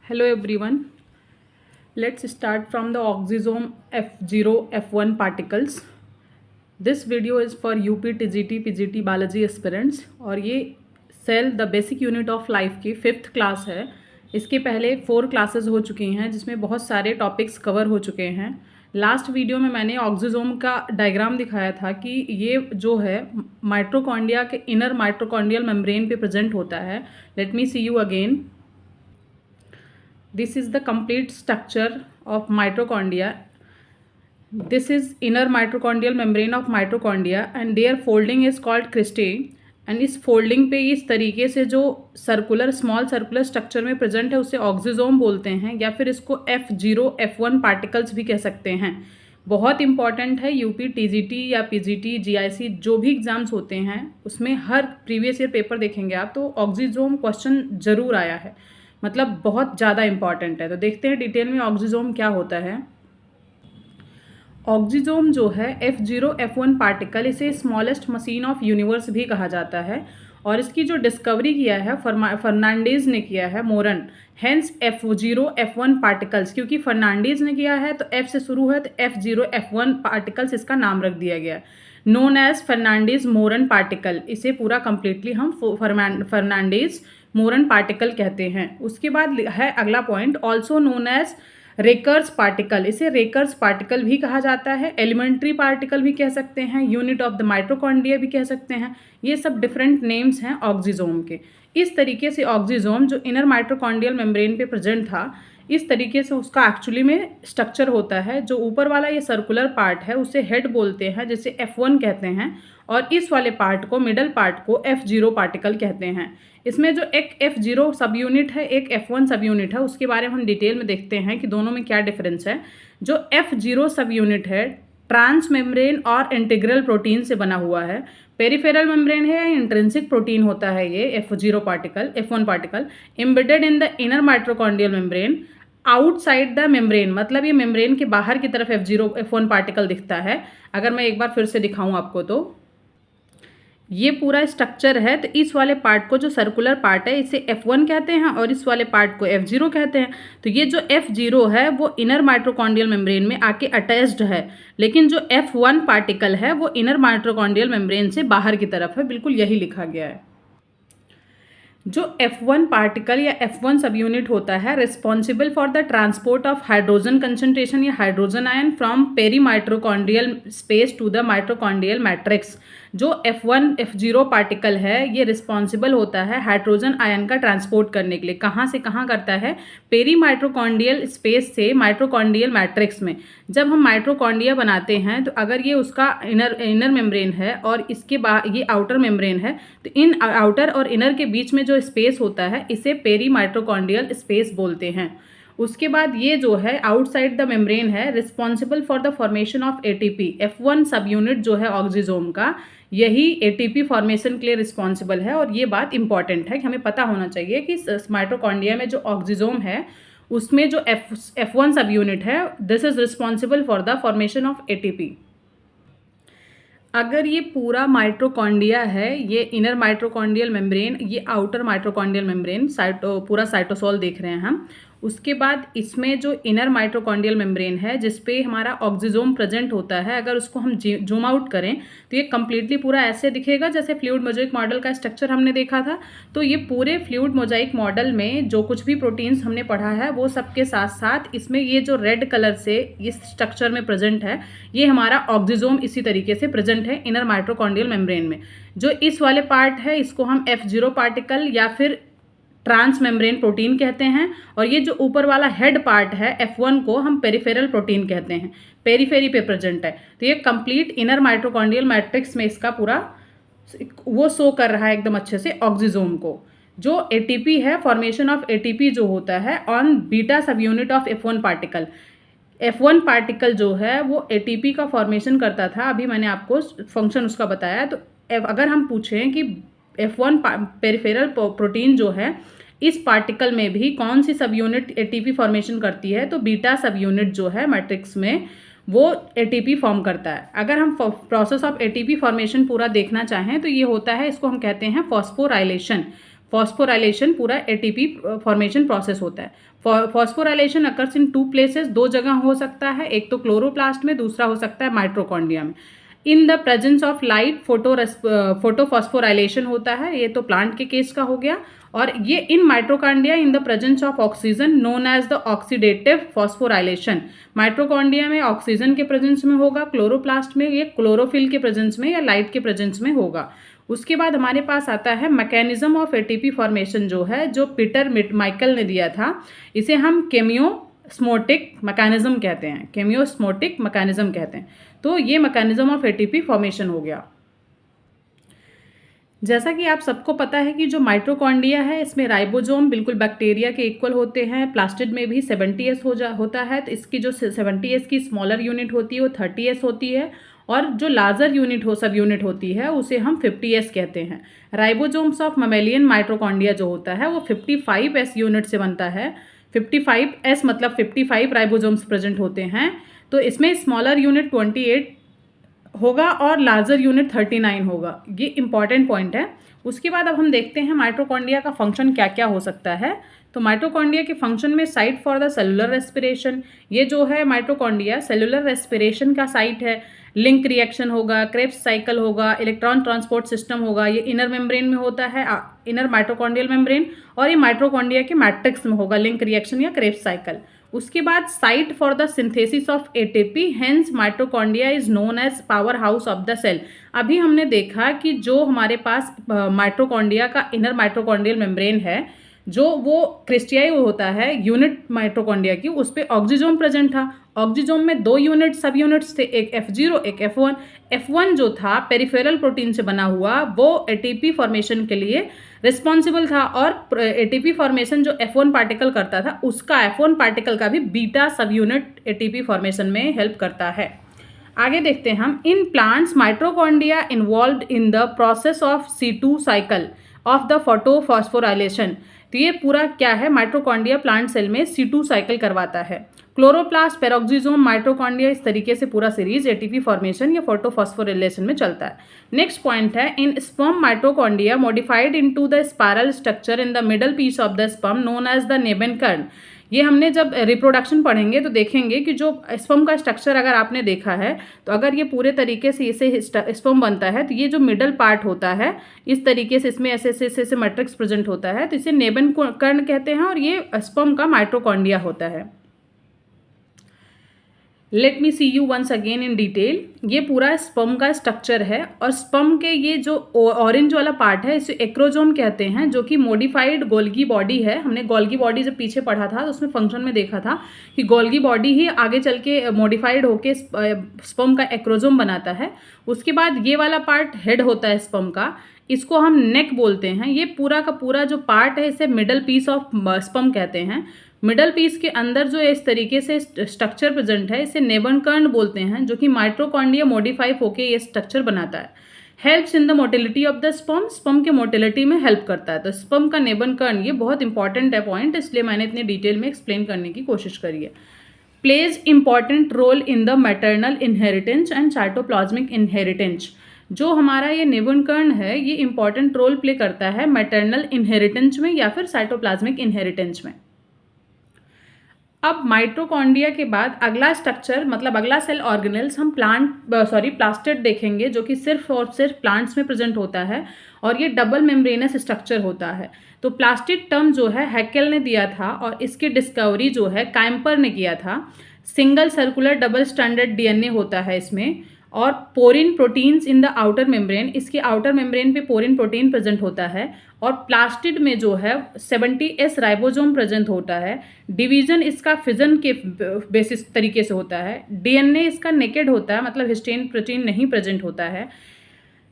Hello everyone. Let's start from the oxysome F0 F1 particles. This video is for UP TGT PGT biology aspirants और ये cell the basic unit of life की 5th class है। इसके पहले 4 classes हो चुकी हैं जिसमें बहुत सारे टॉपिक्स कवर हो चुके हैं। लास्ट वीडियो में मैंने ऑक्सीजोम का डायग्राम दिखाया था कि ये जो है माइटोकॉन्ड्रिया के इनर माइटोकॉन्ड्रियल मेम्ब्रेन पे प्रेजेंट होता है। Let me see you again. This is the complete structure of mitochondria. This is inner mitochondrial membrane of mitochondria and their folding is called cristae. And इस folding पे इस तरीके से जो circular small circular structure में present है उसे oxysome बोलते हैं या फिर इसको F0 F1 पार्टिकल्स भी कह सकते हैं। बहुत इंपॉर्टेंट है। यूपी टीजीटी या पीजीटी जीआईसी जो भी एग्जाम्स होते हैं उसमें हर प्रीवियस ईयर पेपर देखेंगे आप तो ऑक्सीजोम क्वेश्चन जरूर आया है, मतलब बहुत ज़्यादा इंपॉर्टेंट है। तो देखते हैं डिटेल में ऑक्सीजोम क्या होता है। ऑक्सीजोम जो है F0 F1 पार्टिकल, इसे स्मॉलेस्ट मशीन ऑफ यूनिवर्स भी कहा जाता है और इसकी जो डिस्कवरी किया है फर्नांडीज ने किया है, मोरन। हेंस F0 F1 पार्टिकल्स, क्योंकि फर्नांडीज ने किया है तो F से शुरू है तो F0 F1 पार्टिकल्स इसका नाम रख दिया गया है। नोन एज फर्नांडीज मोरन पार्टिकल, इसे पूरा कंप्लीटली हम फर्नांडीज मोरन पार्टिकल कहते हैं। उसके बाद है अगला point, also known as Racker's particle, इसे रेकर्स पार्टिकल भी कहा जाता है, एलिमेंट्री पार्टिकल भी कह सकते हैं, यूनिट ऑफ द माइटोकॉन्ड्रिया भी कह सकते हैं। ये सब डिफरेंट नेम्स हैं ऑक्सीजोम के। इस तरीके से ऑक्सीजोम जो इनर माइटोकॉन्ड्रियल मेम्ब्रेन पे प्रेजेंट था, इस तरीके से उसका एक्चुअली में स्ट्रक्चर होता है। जो ऊपर वाला ये सर्कुलर पार्ट है उसे हेड बोलते हैं, जिसे F1 कहते हैं, और इस वाले पार्ट को, मिडल पार्ट को F0 पार्टिकल कहते हैं। इसमें जो एक F0 सब यूनिट है, एक F1 सब यूनिट है, उसके बारे में हम डिटेल में देखते हैं कि दोनों में क्या डिफरेंस है। जो F0 सब यूनिट है ट्रांस मेम्ब्रेन और इंटीग्रल प्रोटीन से बना हुआ है। पेरिफेरल मेम्ब्रेन है या इंट्रिंसिक प्रोटीन होता है ये F0 particle, F1 particle. Embedded in the inner mitochondrial membrane outside the membrane, मतलब ये मेम्ब्रेन के बाहर की तरफ F0 F1 पार्टिकल दिखता है। अगर मैं एक बार फिर से दिखाऊं आपको तो ये पूरा स्ट्रक्चर है। तो इस वाले पार्ट को, जो सर्कुलर पार्ट है, इसे F1 कहते हैं और इस वाले पार्ट को F0 कहते हैं। तो ये जो F0 है वो इनर माइटोकॉन्ड्रियल मेम्ब्रेन में आके अटैच्ड है, लेकिन जो F1 पार्टिकल है वो इनर माइटोकॉन्ड्रियल मेम्ब्रेन से बाहर की तरफ है। बिल्कुल यही लिखा गया है। जो F1 पार्टिकल या F1 सब यूनिट होता है responsible for the transport of hydrogen concentration या hydrogen ion from peri mitochondrial space to the mitochondrial matrix. जो F1 F0 पार्टिकल है ये रिस्पॉन्सिबल होता है हाइड्रोजन आयन का ट्रांसपोर्ट करने के लिए। कहाँ से कहाँ करता है? पेरी माइटोकॉन्ड्रियल स्पेस से माइटोकॉन्ड्रियल मैट्रिक्स में। जब हम माइटोकॉन्ड्रिया बनाते हैं तो अगर ये उसका इनर मेम्ब्रेन है और इसके बाद ये आउटर मेम्ब्रेन है, तो इन आउटर और इनर के बीच में जो स्पेस होता है इसे पेरी माइटोकॉन्ड्रियल स्पेस बोलते हैं। उसके बाद ये जो है आउटसाइड द मेम्ब्रेन है, responsible for the formation of ATP। F1 सब यूनिट जो है ऑक्सीजोम का, यही ATP फॉर्मेशन के लिए रिस्पॉन्सिबल है। और ये बात इंपॉर्टेंट है कि हमें पता होना चाहिए कि माइटोकॉन्ड्रिया में जो ऑक्सीजोम है उसमें जो F1 सब यूनिट है, this is responsible for the formation of ATP। अगर ये पूरा माइटोकॉन्ड्रिया है, ये इनर माइटोकॉन्ड्रियल मेम्ब्रेन, ये आउटर माइटोकॉन्ड्रियल मेम्ब्रेन, पूरा साइटोसोल देख रहे हैं हम। उसके बाद इसमें जो इनर माइटोकॉन्ड्रियल मेम्ब्रेन है जिसपे हमारा ऑक्सीजोम प्रेजेंट होता है, अगर उसको हम जूम आउट करें तो ये कम्प्लीटली पूरा ऐसे दिखेगा जैसे फ्लूइड मोजाइक मॉडल का स्ट्रक्चर हमने देखा था। तो ये पूरे फ्लूइड मोजाइक मॉडल में जो कुछ भी प्रोटीन्स हमने पढ़ा है वो सबके साथ साथ इसमें ये जो रेड कलर से इस स्ट्रक्चर में प्रेजेंट है, ये हमारा ऑक्सीजोम इसी तरीके से प्रेजेंट है इनर माइटोकॉन्ड्रियल मेम्ब्रेन में। जो इस वाले पार्ट है इसको हम F0 पार्टिकल या फिर ट्रांस मेम्ब्रेन प्रोटीन कहते हैं, और ये जो ऊपर वाला हेड पार्ट है F1 को हम पेरिफेरल प्रोटीन कहते हैं, पेरीफेरी पे प्रेजेंट है। तो ये कंप्लीट इनर माइटोकॉन्ड्रियल मैट्रिक्स में इसका पूरा वो शो कर रहा है एकदम अच्छे से ऑक्सीजोम को। जो ATP है, फॉर्मेशन ऑफ ATP जो होता है ऑन बीटा सब unit of F1 particle. F1 particle जो है वो ATP का फॉर्मेशन करता था, अभी मैंने आपको फंक्शन उसका बताया। तो अगर हम पूछें कि F1 पेरिफेरल प्रोटीन जो है इस पार्टिकल में भी कौन सी सब यूनिट ATP फॉर्मेशन करती है, तो बीटा सब यूनिट जो है मैट्रिक्स में वो ATP फॉर्म करता है। अगर हम प्रोसेस ऑफ ATP फॉर्मेशन पूरा देखना चाहें तो ये होता है, इसको हम कहते हैं फॉस्फोराइलेशन। फॉस्फोराइलेशन पूरा एटीपी फॉर्मेशन प्रोसेस होता है। फॉस्फोराइलेशन अकर्स इन 2 प्लेसेस, 2 जगह हो सकता है, एक तो क्लोरोप्लास्ट में, दूसरा हो सकता है माइटोकॉन्ड्रिया में। इन the presence of light photophosphorylation होता है, ये तो प्लांट के केस का हो गया। और ये in mitochondria in the presence of oxygen known as the oxidative phosphorylation. Mitochondria में ऑक्सीजन के प्रेजेंस में होगा, क्लोरोप्लास्ट में ये क्लोरोफिल के प्रेजेंस में या लाइट के प्रेजेंस में होगा। उसके बाद हमारे पास आता है मैकेनिज्म ऑफ एटीपी फॉर्मेशन, जो है जो पीटर माइकल ने दिया था, इसे हम केमियोस्मोटिक मैकेनिज्म कहते हैं, केमियोस्मोटिक मैकेनिज्म कहते हैं। तो ये मैकेनिज्म ऑफ एटीपी फॉर्मेशन हो गया। जैसा कि आप सबको पता है कि जो माइटोकॉन्ड्रिया है इसमें राइबोसोम बिल्कुल बैक्टीरिया के इक्वल होते हैं। प्लास्टिड में भी 70s होता है, तो इसकी जो 70s की स्मॉलर यूनिट होती है वो 30s होती है, और जो लार्जर सब यूनिट होती है उसे हम 50s कहते हैं। राइबोसोम्स ऑफ ममेलियन माइटोकॉन्ड्रिया जो होता है वो 55s यूनिट से बनता है। 55s मतलब 55 राइबोसोम्स प्रेजेंट होते हैं। तो इसमें स्मॉलर यूनिट 28 होगा और लार्जर यूनिट 39 होगा। ये इंपॉर्टेंट पॉइंट है। उसके बाद अब हम देखते हैं माइटोकॉन्ड्रिया का फंक्शन क्या क्या हो सकता है। तो माइटोकॉन्ड्रिया के फंक्शन में site for the cellular respiration, ये जो है माइटोकॉन्ड्रिया सेलुलर रेस्पिरेशन का साइट है। लिंक रिएक्शन होगा, क्रेब्स साइकिल होगा, इलेक्ट्रॉन ट्रांसपोर्ट सिस्टम होगा, ये इनर मेम्ब्रेन में होता है, इनर माइटोकॉन्ड्रियल मेम्ब्रेन, और ये माइटोकॉन्ड्रिया के मैट्रिक्स में होगा, लिंक रिएक्शन या क्रेब्स साइकिल। उसके बाद site for the synthesis of ATP, hence mitochondria is known as power house of the cell. अभी हमने देखा कि जो हमारे पास माइटोकॉन्ड्रिया का इनर माइटोकॉन्ड्रियल मेम्ब्रेन है, जो वो क्रिस्टियाई होता है यूनिट माइटोकॉन्ड्रिया की, उस पर ऑक्सीजोम प्रेजेंट था। ऑक्सीजोम में 2 यूनिट सब यूनिट्स थे, एक F0 एक F1। F1 जो था पेरिफेरल प्रोटीन से बना हुआ, वो एटीपी फॉर्मेशन के लिए रिस्पॉन्सिबल था, और एटीपी फॉर्मेशन जो F1 पार्टिकल करता था उसका F1 पार्टिकल का भी बीटा सब यूनिट एटीपी फॉर्मेशन में हेल्प करता है। आगे देखते हैं हम। In plants mitochondria involved in the process of C2 cycle of the photophosphorylation. तो ये पूरा क्या है, माइटोकॉन्ड्रिया प्लांट सेल में C2 साइकिल करवाता है। क्लोरोप्लास्ट, पेरोक्सिसोम, माइटोकॉन्ड्रिया, इस तरीके से पूरा सीरीज एटीपी फॉर्मेशन या फोटोफॉस्फोराइलेशन में चलता है। नेक्स्ट पॉइंट है, in sperm mitochondria modified into the spiral structure in the middle piece of the sperm known as the nebenkern. ये हमने जब रिप्रोडक्शन पढ़ेंगे तो देखेंगे कि जो स्पर्म का स्ट्रक्चर अगर आपने देखा है, तो अगर ये पूरे तरीके से इसे स्पर्म बनता है, तो ये जो मिडल पार्ट होता है इस तरीके से इसमें ऐसे ऐसे मैट्रिक्स प्रेजेंट होता है, तो इसे नेबेनकर्न कहते हैं, और ये स्पर्म का माइटोकॉन्ड्रिया होता है। Let me see you once again in detail. ये पूरा स्पर्म का स्ट्रक्चर है, और स्पर्म के ये जो ऑरेंज वाला पार्ट है इसे एक्रोजोम कहते हैं, जो कि मॉडिफाइड गोल्गी बॉडी है। हमने गोल्गी बॉडी जब पीछे पढ़ा था तो उसमें फंक्शन में देखा था कि गोल्गी बॉडी ही आगे चल के मॉडिफाइड होके स्पर्म का एक्रोजोम बनाता है। उसके बाद ये वाला पार्ट हेड होता है स्पर्म का, इसको हम नेक बोलते हैं। ये पूरा का पूरा जो पार्ट है इसे मिडल पीस ऑफ स्पर्म कहते हैं। मिडल पीस के अंदर जो इस तरीके से स्ट्रक्चर प्रेजेंट है इसे नेबेनकर्न बोलते हैं, जो कि माइटोकॉन्ड्रिया मॉडिफाई होके ये स्ट्रक्चर बनाता है। Helps in the motility of the sperm, sperm के मोटिलिटी में हेल्प करता है। तो स्पर्म का नेबेनकर्न ये बहुत इंपॉर्टेंट है पॉइंट, इसलिए मैंने इतने डिटेल में एक्सप्लेन करने की कोशिश करी है। Plays important role in the maternal inheritance and cytoplasmic inheritance. जो हमारा ये नेबेनकर्न है ये इंपॉर्टेंट रोल प्ले करता है मैटरनल इनहेरिटेंस में या फिर साइटोप्लाज्मिक इनहेरिटेंस में। अब माइटोकॉन्ड्रिया के बाद अगला स्ट्रक्चर मतलब अगला सेल ऑर्गेनेल्स हम प्लास्टिड देखेंगे, जो कि सिर्फ और सिर्फ प्लांट्स में प्रेजेंट होता है, और ये डबल मेम्ब्रेनस स्ट्रक्चर होता है। तो प्लास्टिड टर्म जो है हैकेल ने दिया था, और इसकी डिस्कवरी जो है काइम्पर ने किया था। Single circular double stranded DNA होता है इसमें, और porin proteins in the outer membrane, इसके आउटर मेम्ब्रेन पे पोरिन प्रोटीन प्रेजेंट होता है। और प्लास्टिड में जो है 70s राइबोसोम प्रेजेंट होता है। डिवीजन इसका फिजन के बेसिस तरीके से होता है। डीएनए इसका नेकेड होता है, मतलब हिस्टीन प्रोटीन नहीं प्रेजेंट होता है।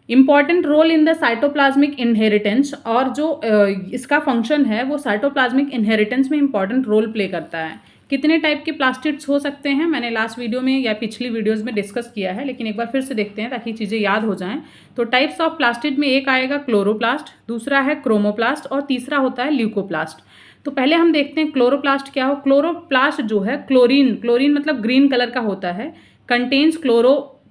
Important role in the cytoplasmic inheritance, और जो इसका फंक्शन है वो साइटोप्लाज्मिक इनहेरिटेंस में इंपॉर्टेंट रोल प्ले करता है। कितने टाइप के प्लास्टिड्स हो सकते हैं मैंने लास्ट वीडियो में या पिछली वीडियोस में डिस्कस किया है, लेकिन एक बार फिर से देखते हैं ताकि चीज़ें याद हो जाएं। तो टाइप्स ऑफ प्लास्टिड में एक आएगा क्लोरोप्लास्ट, दूसरा है क्रोमोप्लास्ट, और तीसरा होता है ल्यूकोप्लास्ट। तो पहले हम देखते हैं क्लोरोप्लास्ट क्या हो। क्लोरोप्लास्ट जो है क्लोरीन मतलब ग्रीन कलर का होता है, कंटेन्स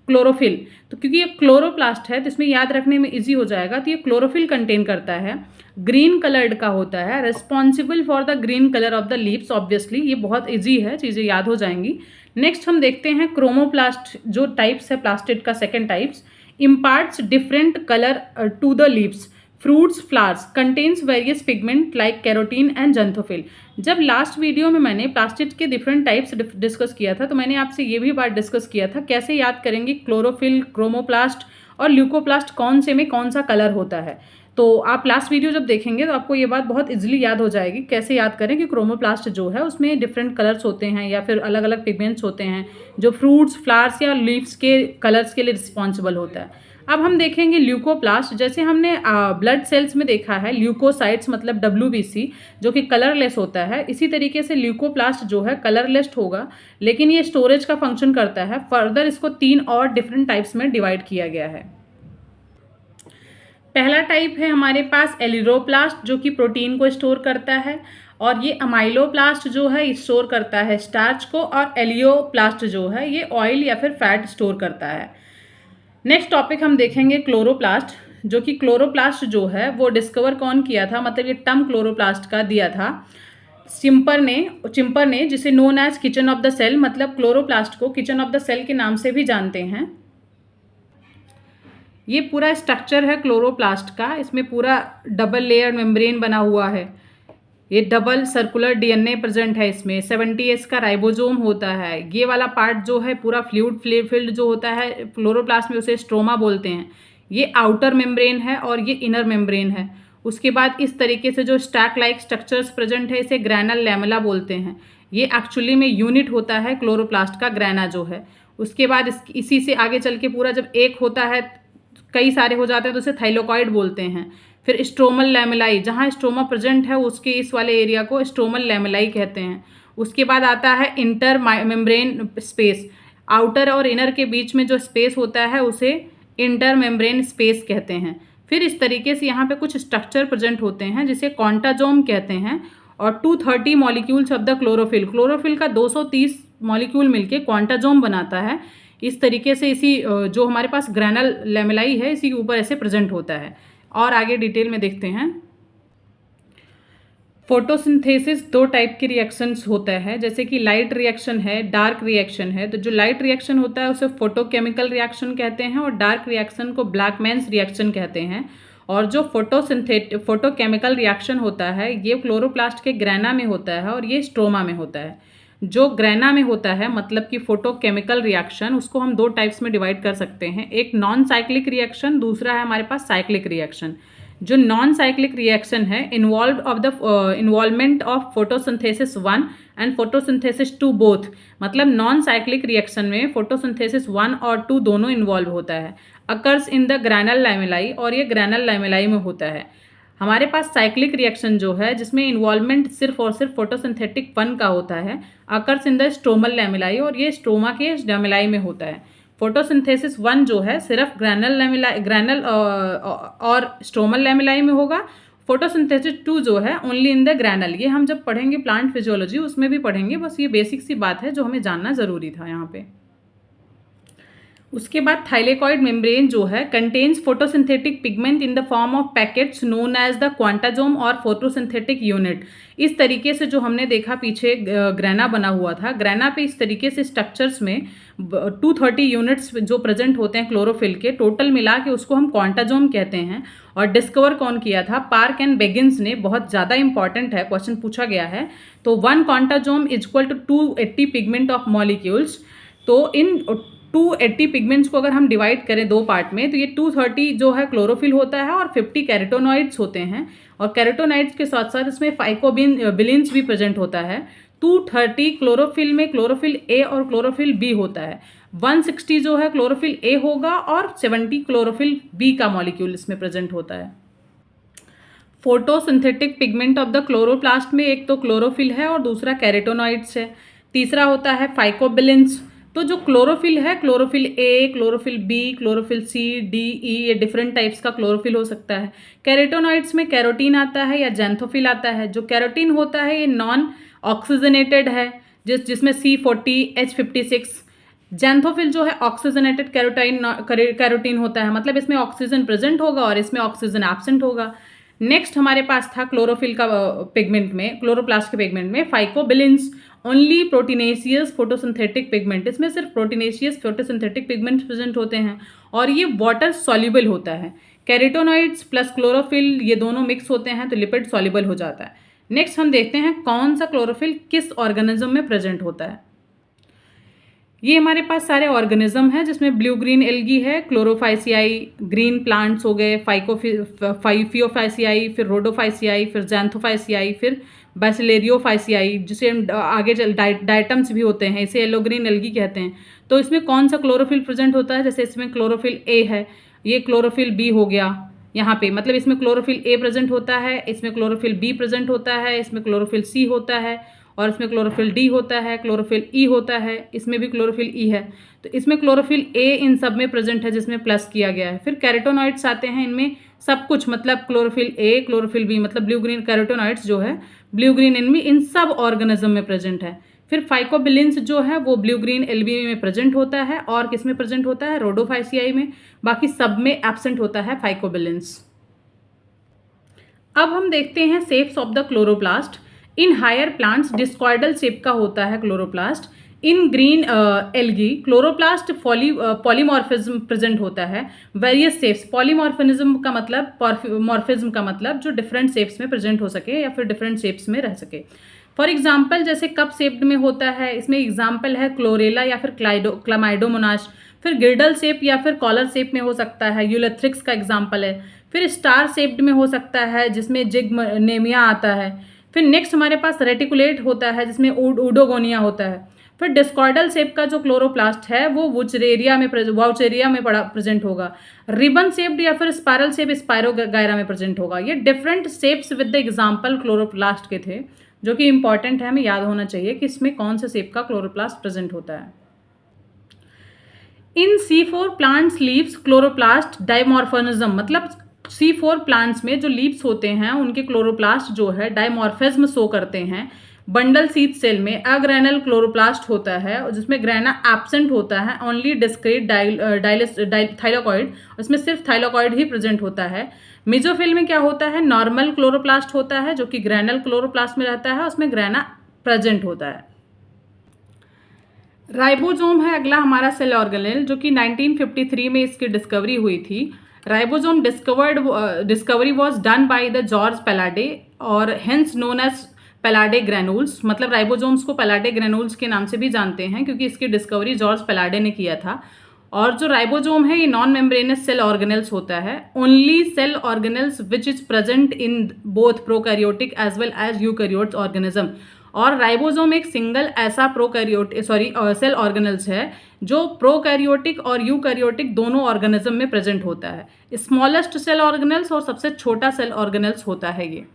क्लोरोफिल, तो क्योंकि ये क्लोरोप्लास्ट है तो इसमें याद रखने में इजी हो जाएगा। तो ये क्लोरोफिल कंटेन करता है, ग्रीन कलर्ड का होता है, responsible for the green colour of the leaves. Obviously ये बहुत इजी है, चीज़ें याद हो जाएंगी। नेक्स्ट हम देखते हैं क्रोमोप्लास्ट, जो टाइप्स है प्लास्टिड का second types. Imparts different colour to the leaves, fruits, flowers, contains various pigment like carotene and xanthophyll. जब लास्ट वीडियो में मैंने प्लास्टिड के डिफरेंट टाइप्स डिस्कस किया था तो मैंने आपसे ये भी बात डिस्कस किया था कैसे याद करेंगे क्लोरोफिल, क्रोमोप्लास्ट और ल्यूकोप्लास्ट कौन से में कौन सा कलर होता है। तो आप लास्ट वीडियो जब देखेंगे तो आपको ये बात बहुत इजीली याद हो जाएगी कैसे याद करें कि क्रोमोप्लास्ट जो है उसमें डिफरेंट कलर्स होते हैं या फिर अलग अलग पिगमेंट्स होते हैं जो फ्रूट्स, फ्लावर्स या लीव्स के कलर्स के लिए रिस्पॉन्सिबल होता है। अब हम देखेंगे ल्यूकोप्लास्ट। जैसे हमने ब्लड सेल्स में देखा है ल्यूकोसाइट्स मतलब WBC जो कि कलरलेस होता है, इसी तरीके से ल्यूकोप्लास्ट जो है कलरलेस होगा लेकिन ये स्टोरेज का फंक्शन करता है। फर्दर इसको 3 और डिफरेंट टाइप्स में डिवाइड किया गया है। पहला टाइप है हमारे पास एलिरोप्लास्ट जो कि प्रोटीन को स्टोर करता है, और ये अमाइलोप्लास्ट जो है स्टोर करता है स्टार्च को, और एलियोप्लास्ट जो है ये ऑयल या फिर फैट स्टोर करता है। नेक्स्ट टॉपिक हम देखेंगे क्लोरोप्लास्ट, जो कि क्लोरोप्लास्ट जो है वो डिस्कवर कौन किया था, मतलब ये टर्म क्लोरोप्लास्ट का दिया था चिम्पर ने जिसे known as kitchen of the cell, मतलब क्लोरोप्लास्ट को किचन ऑफ द सेल के नाम से भी जानते हैं। ये पूरा स्ट्रक्चर है क्लोरोप्लास्ट का, इसमें पूरा डबल लेयर मेम्ब्रेन बना हुआ है, ये डबल सर्कुलर DNA प्रेजेंट है इसमें, 70S का राइबोसोम होता है। ये वाला पार्ट जो है पूरा फ्लूइड फिल्ड जो होता है क्लोरोप्लास्ट में उसे स्ट्रोमा बोलते हैं। ये आउटर मेम्ब्रेन है और ये इनर मेम्ब्रेन है। उसके बाद इस तरीके से जो स्टैक लाइक स्ट्रक्चर्स प्रेजेंट है इसे ग्रैनल लैमेला बोलते हैं। ये एक्चुअली में यूनिट होता है क्लोरोप्लास्ट का, ग्रैना जो है। उसके बाद इसी से आगे चल के पूरा जब एक होता है कई सारे हो जाते हैं तो उसे थाइलोकॉइड बोलते हैं। फिर स्ट्रोमल लैमेलाई, जहाँ स्ट्रोमा प्रेजेंट है उसके इस वाले एरिया को स्ट्रोमल लैमेलाई कहते हैं। उसके बाद आता है इंटर मेम्ब्रेन स्पेस, आउटर और इनर के बीच में जो स्पेस होता है उसे इंटर मेम्ब्रेन स्पेस कहते हैं। फिर इस तरीके से यहाँ पे कुछ स्ट्रक्चर प्रेजेंट होते हैं जिसे कॉन्टाजोम कहते हैं, और 230 मॉलिक्यूल्स ऑफ द क्लोरोफिल का 230 मॉलिक्यूल मिलके क्वांटाजोम बनाता है। इस तरीके से इसी जो हमारे पास ग्रैनल लैमेलाई है इसी के ऊपर ऐसे प्रेजेंट होता है। और आगे डिटेल में देखते हैं। फोटोसिंथेसिस 2 टाइप के रिएक्शंस होता है, जैसे कि लाइट रिएक्शन है, डार्क रिएक्शन है। तो जो लाइट रिएक्शन होता है उसे फोटोकेमिकल रिएक्शन कहते हैं और डार्क रिएक्शन को ब्लैकमैन्स रिएक्शन कहते हैं। और जो फोटोकेमिकल रिएक्शन होता है ये क्लोरोप्लास्ट के ग्रैना में होता है और ये स्ट्रोमा में होता है। जो ग्रैना में होता है मतलब कि फोटोकेमिकल रिएक्शन, उसको हम 2 टाइप्स में डिवाइड कर सकते हैं, एक नॉन साइक्लिक रिएक्शन, दूसरा है हमारे पास साइक्लिक रिएक्शन। जो नॉन साइक्लिक रिएक्शन है involvement of photosynthesis 1 and photosynthesis 2 both, मतलब नॉन साइक्लिक रिएक्शन में फोटोसिंथेसिस 1 और 2 दोनों इन्वॉल्व होता है, अकर्स इन द ग्रैनल लैमेलाई, और ये ग्रैनल लैमेलाई में होता है। हमारे पास साइक्लिक रिएक्शन जो है जिसमें इन्वॉल्वमेंट सिर्फ और सिर्फ फोटोसिंथेटिक 1 का होता है, अकर्स इन द स्ट्रोमल लैमेलाई, और ये स्ट्रोमा के लैमेलाई में होता है। फोटोसिंथेसिस 1 जो है सिर्फ ग्रैनल और स्ट्रोमल लैमेलाई में होगा। फोटोसिंथेसिस 2 जो है ओनली इन द ग्रैनल। ये हम जब पढ़ेंगे प्लांट फिजियोलॉजी उसमें भी पढ़ेंगे, बस ये बेसिक सी बात है जो हमें जानना ज़रूरी था यहाँ पे। उसके बाद थाइलेकॉइड मेम्ब्रेन जो है contains photosynthetic pigment in the form of packets known as the quantasome और फोटोसिंथेटिक यूनिट। इस तरीके से जो हमने देखा पीछे ग्रैना बना हुआ था, ग्रैना पे इस तरीके से स्ट्रक्चर्स में 230 यूनिट्स जो प्रेजेंट होते हैं क्लोरोफिल के, टोटल मिला के उसको हम क्वांटाजोम कहते हैं। और डिस्कवर कौन किया था? पार्क एंड बेगिंस ने। बहुत ज़्यादा इंपॉर्टेंट है, क्वेश्चन पूछा गया है। तो 1 quantasome is equal to 280 pigment of molecules. तो इन 280 पिगमेंट्स को अगर हम डिवाइड करें 2 पार्ट में तो ये 230 जो है क्लोरोफिल होता है और 50 कैरोटोनॉइड्स होते हैं, और कैरोटोनॉइड्स के साथ साथ इसमें फाइकोबिलिन्स भी प्रेजेंट होता है। 230 क्लोरोफिल में क्लोरोफिल ए और क्लोरोफिल बी होता है। 160 जो है क्लोरोफिल ए होगा और 70 क्लोरोफिल बी का मॉलिक्यूल इसमें प्रेजेंट होता है। Photosynthetic pigment of the chloroplast में एक तो क्लोरोफिल है और दूसरा कैरोटोनॉइड्स है, तीसरा होता है फाइकोबिलिन्स। तो जो क्लोरोफिल है, chlorophyll A, chlorophyll B, chlorophyll C, D, E, ये डिफरेंट टाइप्स का क्लोरोफिल हो सकता है। कैरोटोनॉइड्स में कैरोटीन आता है या जैंथोफिल आता है। जो कैरोटीन होता है ये नॉन ऑक्सीजनेटेड है, जिसमें C40, H56 जैंथोफिल जो है ऑक्सीजनेटेड कैरोटीन होता है, मतलब इसमें ऑक्सीजन प्रेजेंट होगा और इसमें ऑक्सीजन एब्सेंट होगा। नेक्स्ट हमारे पास था क्लोरोफिल का पिगमेंट में, क्लोरोप्लास्ट के पिगमेंट में phycobilins, only proteinaceous photosynthetic pigment, इसमें सिर्फ प्रोटीनेशियस फोटोसिंथेटिक पिगमेंट प्रेजेंट होते हैं और ये वाटर सॉल्युबल होता है। कैरोटेनॉइड्स प्लस क्लोरोफिल ये दोनों मिक्स होते हैं तो लिपिड सॉल्युबल हो जाता है। नेक्स्ट हम देखते हैं कौन सा क्लोरोफिल किस ऑर्गेनिज्म में प्रेजेंट होता है। ये हमारे पास सारे ऑर्गेनिज्म हैं जिसमें ब्लू ग्रीन एल्गी है, क्लोरोफाइसियाई, ग्रीन प्लांट्स हो गए, फियोफाइसियाई, फिर रोडोफाइसियाई, फिर जैंथोफाइसियाई, फिर बैसिलेरियोफाइसियाई, जिसे हम आगे डायटम्स भी होते हैं, इसे येलो ग्रीन एल्गी कहते हैं। तो इसमें कौन सा क्लोरोफिल प्रेजेंट होता है, जैसे इसमें क्लोरोफिल ए है, ये क्लोरोफिल बी हो गया यहाँ पे, मतलब इसमें क्लोरोफिल ए प्रेजेंट होता है, इसमें क्लोरोफिल बी प्रेजेंट होता है, इसमें क्लोरोफिल सी होता है और इसमें क्लोरोफिल डी होता है, क्लोरोफिल ई होता है, इसमें भी क्लोरोफिल ई है। तो इसमें क्लोरोफिल ए इन सब में प्रेजेंट है जिसमें प्लस किया गया है। फिर कैरोटेनॉइड्स आते हैं, इनमें सब कुछ, मतलब क्लोरोफिल ए, क्लोरोफिल बी, मतलब ब्लू ग्रीन कैरोटेनॉइड्स जो है ब्लू ग्रीन इनमें इन सब ऑर्गेनिज्म में प्रेजेंट है। फिर फाइकोबिलिन्स जो है वो ब्लू ग्रीन एल्गी में प्रेजेंट होता है और किस में प्रेजेंट होता है, रोडोफाइसियाई में, बाकी सब में एब्सेंट होता है फाइकोबिलिन्स। अब हम देखते हैं shapes of the chloroplast. In higher plants discoidal shape का होता है chloroplast. In green algae chloroplast polymorphism present होता है। वेरियस शेप्स, पॉलीमॉर्फिज्म का मतलब, मॉर्फिज्म का मतलब जो डिफरेंट शेप्स में प्रेजेंट हो सके या फिर डिफरेंट शेप्स में रह सके। फॉर एग्जाम्पल जैसे कप शेप्ड में होता है, इसमें एग्जाम्पल है क्लोरेला या फिर क्लामाइडोमोनास। फिर गिर्डल शेप या फिर कॉलर शेप में हो सकता है, यूलेथ्रिक्स का एग्जाम्पल है। फिर स्टार शेप्ड में हो सकता है जिसमें जिग्मनेमिया आता है। फिर नेक्स्ट हमारे पास रेटिकुलेट होता है जिसमें ऊडोगोनिया होता है। फिर डिस्कॉइडल शेप का जो क्लोरोप्लास्ट है वो वाउचेरिया में प्रेजेंट होगा। रिबन शेप्ड या फिर स्पायरल शेप स्पायरोगायरा में प्रेजेंट होगा। ये different shapes with the example chloroplast के थे जो कि इंपॉर्टेंट है, हमें याद होना चाहिए कि इसमें कौन से शेप का क्लोरोप्लास्ट प्रेजेंट होता है। इन C4 plants leaves chloroplast dimorphism, मतलब C4 प्लांट्स में जो लीव्स होते हैं उनके क्लोरोप्लास्ट जो है डाइमॉर्फिज्म शो करते हैं। बंडल सीथ सेल में अग्रेनल क्लोरोप्लास्ट होता है और जिसमें ग्रेना एब्सेंट होता है, ओनली डिस्क्रीट थाइलाकॉइड, उसमें सिर्फ थाइलाकॉइड ही प्रेजेंट होता है। मेसोफिल में क्या होता है, नॉर्मल क्लोरोप्लास्ट होता है जो कि ग्रेनल क्लोरोप्लास्ट में रहता है, उसमें ग्रेना प्रेजेंट होता है। राइबोसोम है अगला हमारा सेल ऑर्गेनेल जो कि 1953 में इसकी डिस्कवरी हुई थी। Ribosome discovery was done by the George Palade और hence known as Palade granules, मतलब राइबोसोम्स को पैलाडे ग्रेनुल्स के नाम से भी जानते हैं क्योंकि इसकी डिस्कवरी जॉर्ज पैलाडे ने किया था। और जो राइबोसोम है ये नॉन मेम्ब्रेनस सेल ऑर्गेनेल्स होता है, only cell organelles which is present in both prokaryotic as well as eukaryotes organism. और राइबोसोम एक सिंगल ऐसा सेल ऑर्गेनेल्स है जो प्रोकैरियोटिक और यूकैरियोटिक दोनों ऑर्गेनिज्म में प्रेजेंट होता है। स्मॉलेस्ट सेल ऑर्गेनेल्स और सबसे छोटा सेल ऑर्गेनेल्स होता है ये।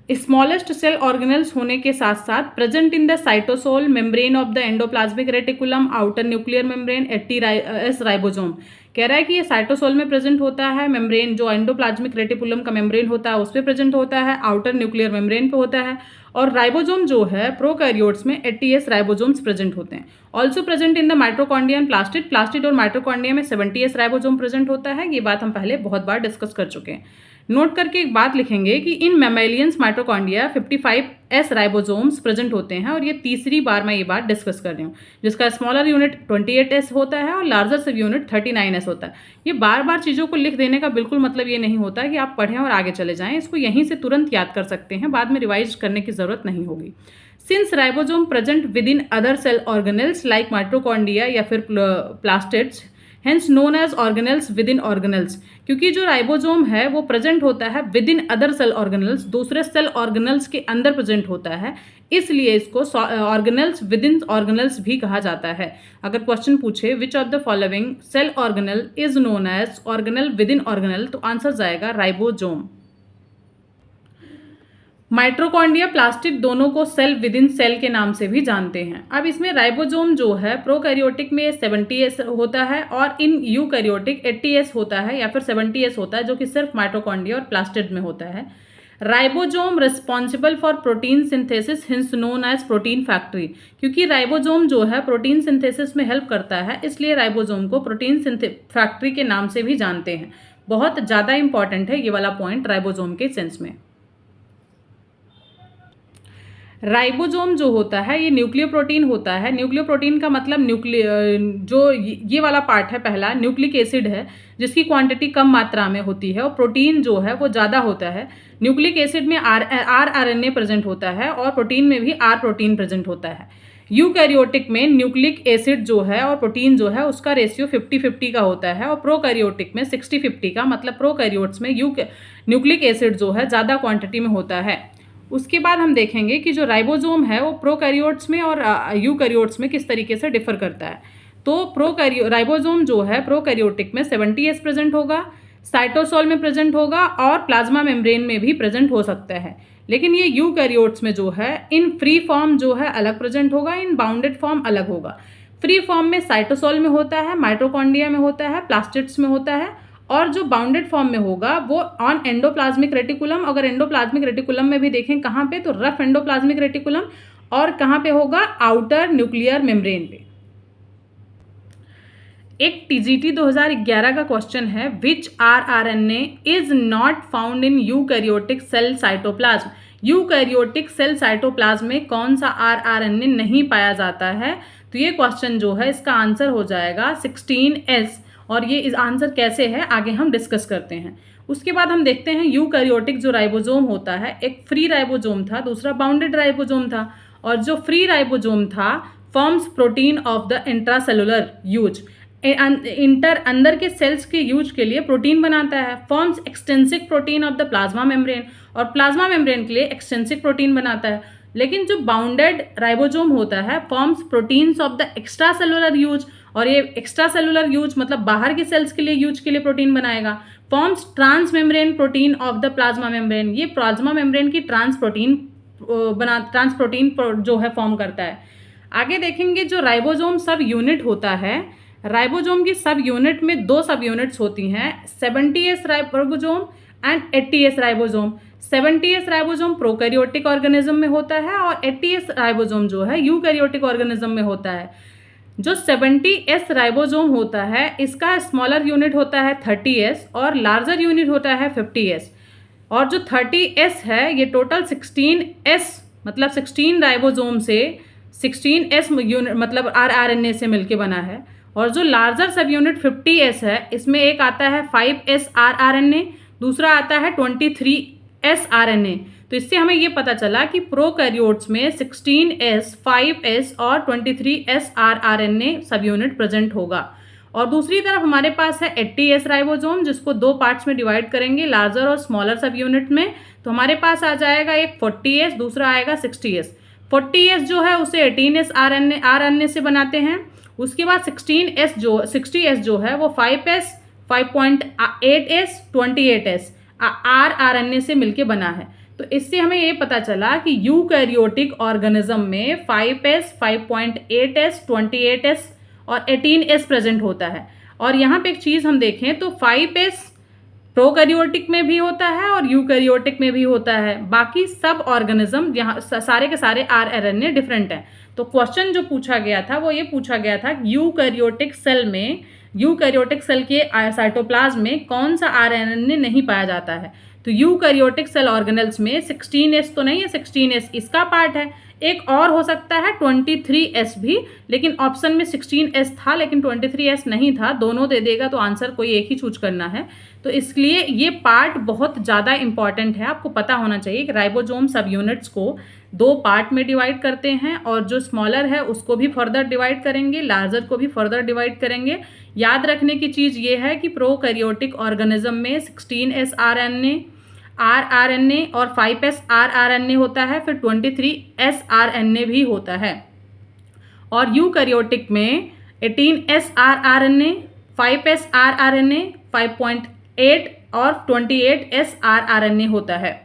स्मॉलेस्ट सेल ऑर्गेनेल्स होने के साथ साथ present in the cytosol membrane of the endoplasmic reticulum, outer nuclear membrane, S ribosome. कह रहा है कि ये साइटोसोल में प्रेजेंट होता है, मेम्ब्रेन जो एंडोप्लाज्मिक रेटिकुलम का मेम्ब्रेन होता है उस पर प्रेजेंट होता है, आउटर न्यूक्लियर मेम्ब्रेन पे होता है। और राइबोसोम जो है प्रोकैरियोट्स में 80S राइबोसोम्स प्रेजेंट होते हैं। Also present in the mitochondria and plastid और माइटोकॉन्ड्रिया में 70S राइबोसोम प्रेजेंट होता है। ये बात हम पहले बहुत बार डिस्कस कर चुके हैं। नोट करके एक बात लिखेंगे कि इन मैमेलियंस माइटोकॉन्ड्रिया 55S राइबोसोम्स प्रेजेंट होते हैं और ये तीसरी बार मैं ये बात डिस्कस कर रही हूँ, जिसका स्मॉलर यूनिट 28S होता है और लार्जर सब यूनिट 39S होता है। ये बार बार चीज़ों को लिख देने का बिल्कुल मतलब ये नहीं होता कि आप पढ़ें और आगे चले जाएं, इसको यहीं से तुरंत याद कर सकते हैं, बाद में रिवाइज करने की जरूरत नहीं होगी। Since ribosome present within other cell organelles like mitochondria या फिर plastids, hence known as organelles within organelles, क्योंकि जो राइबोसोम है वो प्रेजेंट होता है within other cell organelles, दूसरे सेल ऑर्गेनेल्स के अंदर प्रेजेंट होता है, इसलिए इसको ऑर्गेनेल्स विद इन ऑर्गेनेल्स भी कहा जाता है। अगर क्वेश्चन पूछे which of the following cell organelle is known as organelle within organelle, तो आंसर जाएगा राइबोसोम। माइटोकॉन्ड्रिया प्लास्टिड दोनों को सेल विद इन सेल के नाम से भी जानते हैं। अब इसमें राइबोसोम जो है प्रोकैरियोटिक में 70S होता है और इन यूकैरियोटिक 80S होता है या फिर 70S होता है, जो कि सिर्फ माइटोकॉन्ड्रिया और प्लास्टिड में होता है। Ribosome responsible for protein synthesis hence known as protein factory, क्योंकि राइबोसोम जो है प्रोटीन सिंथेसिस में हेल्प करता है, इसलिए राइबोसोम को प्रोटीन फैक्ट्री के नाम से भी जानते हैं। बहुत ज़्यादा इंपॉर्टेंट है ये वाला पॉइंट राइबोसोम के सेंस में। राइबोसोम जो होता है ये न्यूक्लियो प्रोटीन होता है। न्यूक्लियो प्रोटीन का मतलब जो ये वाला पार्ट है पहला, न्यूक्लिक एसिड है जिसकी क्वांटिटी कम मात्रा में होती है और प्रोटीन जो है वो ज़्यादा होता है। न्यूक्लिक एसिड में आरएनए प्रेजेंट होता है और प्रोटीन में भी आर प्रोटीन प्रेजेंट होता है। यूकैरियोटिक में न्यूक्लिक एसिड जो है और प्रोटीन जो है उसका रेशियो 50-50 का होता है और प्रोकैरियोटिक में 60-50 का, मतलब प्रोकैरियोट्स में न्यूक्लिक एसिड जो है ज़्यादा क्वांटिटी में होता है। उसके बाद हम देखेंगे कि जो राइबोसोम है वो प्रोकैरियोट्स में और यूकैरियोट्स में किस तरीके से डिफर करता है। तो राइबोसोम जो है प्रोकैरियोटिक में 70S प्रेजेंट होगा, साइटोसोल में प्रेजेंट होगा और प्लाज्मा मेम्ब्रेन में भी प्रेजेंट हो सकता है। लेकिन ये यूकैरियोट्स में जो है इन फ्री फॉर्म जो है अलग प्रेजेंट होगा, इन बाउंडेड फॉर्म अलग होगा। फ्री फॉर्म में साइटोसोल में होता है, माइटोकॉन्ड्रिया में होता है, प्लास्टिड्स में होता है, और जो बाउंडेड फॉर्म में होगा वो ऑन एंडोप्लाज्मिक रेटिकुलम। अगर एंडोप्लाज्मिक रेटिकुलम में भी देखें कहाँ पे, तो रफ एंडोप्लाज्मिक रेटिकुलम, और कहाँ पे होगा, आउटर न्यूक्लियर मेम्ब्रेन पे। एक टीजीटी 2011 का क्वेश्चन है, which rRNA is not found in eukaryotic cell cytoplasm. Eukaryotic cell cytoplasm में कौन सा आरआरएनए नहीं पाया जाता है? तो ये क्वेश्चन जो है इसका आंसर हो जाएगा 16S। और ये इस आंसर कैसे है आगे हम डिस्कस करते हैं। उसके बाद हम देखते हैं यूकैरियोटिक जो राइबोसोम होता है, एक फ्री राइबोसोम था, दूसरा बाउंडेड राइबोसोम था। और जो फ्री राइबोसोम था forms protein of the intracellular use, अंदर के सेल्स के यूज के लिए प्रोटीन बनाता है। Forms extrinsic protein of the plasma membrane, और प्लाज्मा मेम्ब्रेन के लिए एक्सटेंसिक प्रोटीन बनाता है। लेकिन जो बाउंडेड राइबोसोम होता है forms proteins of the extra cellular use, और ये एक्स्ट्रा सेलुलर यूज मतलब बाहर के सेल्स के लिए यूज के लिए प्रोटीन बनाएगा। Forms trans membrane protein of the plasma membrane, ये प्लाज्मा मेम्ब्रेन की ट्रांस प्रोटीन जो है फॉर्म करता है। आगे देखेंगे जो राइबोसोम सब यूनिट होता है, राइबोसोम की सब यूनिट में 2 सब यूनिट्स होती हैं, 70S ribosome and 80S ribosome. 70S ribosome prokaryotic organism में होता है और 80S राइबोसोम जो है यूकैरियोटिक ऑर्गेनिज्म में होता है। जो 70S राइबोसोम होता है इसका स्मॉलर यूनिट होता है 30S और लार्जर यूनिट होता है 50S। और जो 30S है ये टोटल 16S मतलब 16 राइबोसोम से 16S यूनिट मतलब आरआरएनए से मिलके बना है। और जो लार्जर सब यूनिट 50S है इसमें एक आता है 5S आरआरएनए, दूसरा आता है 23S आरएनए। तो इससे हमें ये पता चला कि प्रोकैरियोट्स में 16S, 5S और 23S आरआरएनए सब यूनिट प्रेजेंट होगा। और दूसरी तरफ हमारे पास है 80S राइबोसोम, जिसको 2 पार्ट्स में डिवाइड करेंगे, लार्जर और स्मॉलर सब यूनिट में। तो हमारे पास आ जाएगा एक 40S, दूसरा आएगा 60S। 40S जो है उसे 18S आरएनए से बनाते हैं। उसके बाद 60S जो है वो 5S, 5.8S, 28S आरएनए से मिलके बना है। तो इससे हमें ये पता चला कि यूकैरियोटिक ऑर्गेनिज्म में 5S, 5.8S, 28S और 18S प्रेजेंट होता है। और यहाँ पे एक चीज़ हम देखें तो 5S प्रोकैरियोटिक में भी होता है और यूकैरियोटिक में भी होता है। बाकी सब ऑर्गेनिज्म यहाँ सारे के सारे आरएनए डिफरेंट हैं। तो क्वेश्चन जो पूछा गया था वो ये पूछा गया था यूकैरियोटिक सेल के साइटोप्लाज्म में कौन सा आरएनए नहीं पाया जाता है। तो यूकैरियोटिक सेल ऑर्गेनेल्स में 16S तो नहीं है, 16S इसका पार्ट है। एक और हो सकता है 23S भी, लेकिन ऑप्शन में 16S था लेकिन 23S नहीं था। दोनों दे देगा तो आंसर कोई एक ही चूज करना है। तो इसलिए ये पार्ट बहुत ज़्यादा इंपॉर्टेंट है, आपको पता होना चाहिए कि राइबोसोम सब यूनिट्स को 2 पार्ट में डिवाइड करते हैं और जो स्मॉलर है उसको भी फर्दर डिवाइड करेंगे, लार्जर को भी फर्दर डिवाइड करेंगे। याद रखने की चीज़ ये है कि प्रोकैरियोटिक ऑर्गेनिज्म में 16S आरआरएनए और 5S आरआरएनए होता है, फिर 23S आरएनए भी होता है। और यूकैरियोटिक में 18S आरआरएनए, 5S आरआरएनए, 5.8 और 28S आरआरएनए होता है।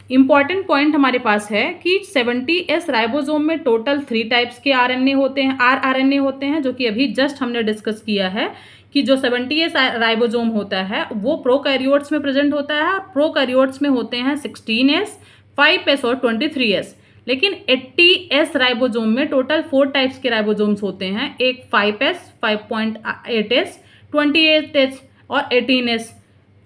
इंपॉर्टेंट पॉइंट हमारे पास है कि 70S राइबोसोम में टोटल 3 टाइप्स के आरएनए होते हैं, आरआरएनए होते हैं, जो कि अभी जस्ट हमने डिस्कस किया है कि जो 70s राइबोसोम होता है वो प्रोकैरियोट्स में प्रेजेंट होता है, और प्रोकैरियोट्स में होते हैं 16s, 5s और 23s। लेकिन 80s राइबोसोम में टोटल 4 टाइप्स के राइबोसोम्स होते हैं, एक 5s, 5.8s, 28s और 18s।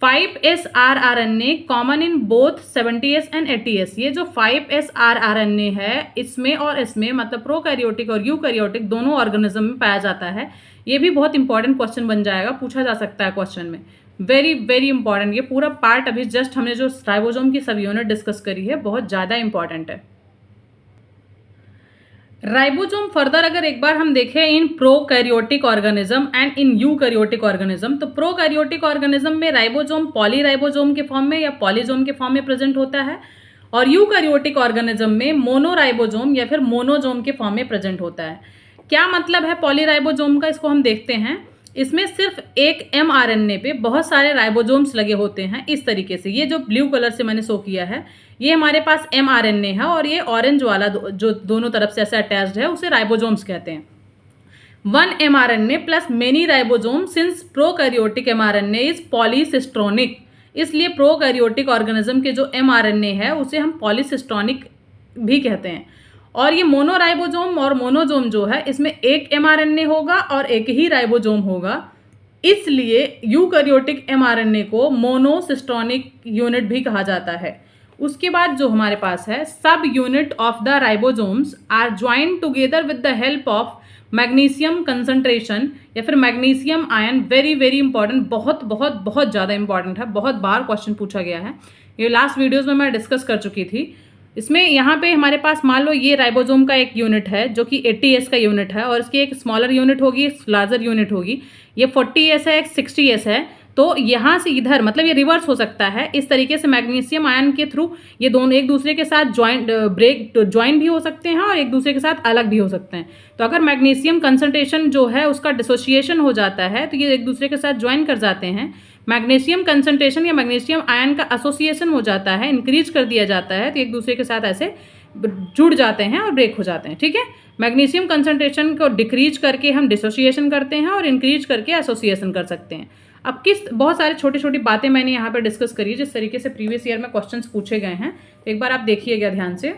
5s rRNA common in both 70s and 80s। ये जो 5s rRNA है इसमें और इसमें मतलब प्रोकैरियोटिक और यूकैरियोटिक दोनों ऑर्गेनिज्म में पाया जाता है। ये भी बहुत इंपॉर्टेंट क्वेश्चन बन जाएगा, पूछा जा सकता है क्वेश्चन में। Very very important. ये पूरा पार्ट अभी जस्ट हमने जो राइबोसोम की सब यूनिट डिस्कस करी है बहुत ज़्यादा इंपॉर्टेंट है। राइबोसोम फर्दर अगर एक बार हम देखें इन prokaryotic organism and in eukaryotic organism, तो प्रोकैरियोटिक ऑर्गेनिज्म में राइबोसोम पॉलीराइबोसोम के फॉर्म में या पॉलीजोम के फॉर्म में प्रेजेंट होता है, और यूकैरियोटिक ऑर्गेनिज्म में मोनोराइबोसोम या फिर मोनोजोम के फॉर्म में प्रेजेंट होता है। क्या मतलब है पॉलीराइबोसोम का, इसको हम देखते हैं। इसमें सिर्फ एक mRNA पे बहुत सारे राइबोसोम्स लगे होते हैं इस तरीके से। ये जो ब्लू कलर से मैंने शो किया है ये हमारे पास mRNA है, और ये ऑरेंज वाला जो दोनों तरफ से ऐसे अटैच्ड है उसे राइबोसोम्स कहते हैं। 1 mRNA plus many ribosome since prokaryotic mRNA is polycistronic. इसलिए प्रोकैरियोटिक ऑर्गेनिज्म के जो mRNA है उसे हम पॉलीसिस्ट्रोनिक भी कहते हैं। और ये मोनोराइबोसोम और मोनोजोम जो है इसमें एक mRNA होगा और एक ही राइबोसोम होगा, इसलिए यूकैरियोटिक mRNA को मोनोसिस्ट्रोनिक यूनिट भी कहा जाता है। उसके बाद जो हमारे पास है subunit of the ribosomes are joined together with the help of magnesium concentration या फिर magnesium ion. Very very important, बहुत बहुत बहुत ज़्यादा इंपॉर्टेंट है, बहुत बार क्वेश्चन पूछा गया है। ये लास्ट वीडियोज़ में मैं डिस्कस कर चुकी थी। इसमें यहाँ पे हमारे पास मान लो ये राइबोसोम का एक यूनिट है जो कि 80s का यूनिट है, और इसकी एक स्मॉलर यूनिट होगी, लार्जर यूनिट होगी। ये 40s है, एक 60s है। तो यहाँ से इधर मतलब ये रिवर्स हो सकता है इस तरीके से, मैग्नीशियम आयन के थ्रू ये दोनों एक दूसरे के साथ ज्वाइन भी हो सकते हैं और एक दूसरे के साथ अलग भी हो सकते हैं। तो अगर मैग्नीशियम कंसंट्रेशन जो है उसका डिसोसिएशन हो जाता है तो ये एक दूसरे के साथ ज्वाइन कर जाते हैं। मैग्नीशियम कंसंट्रेशन या मैग्नीशियम आयन का एसोसिएशन हो जाता है, इंक्रीज कर दिया जाता है, तो एक दूसरे के साथ ऐसे जुड़ जाते हैं और ब्रेक हो जाते हैं। ठीक है, मैग्नीशियम कंसंट्रेशन को डिक्रीज करके हम डिसोसिएशन करते हैं और इंक्रीज करके एसोसिएशन कर सकते हैं। अब बहुत सारी छोटी छोटी बातें मैंने यहाँ पे डिस्कस करी जिस तरीके से प्रीवियस ईयर में क्वेश्चंस पूछे गए हैं, तो एक बार आप देखिएगा ध्यान से।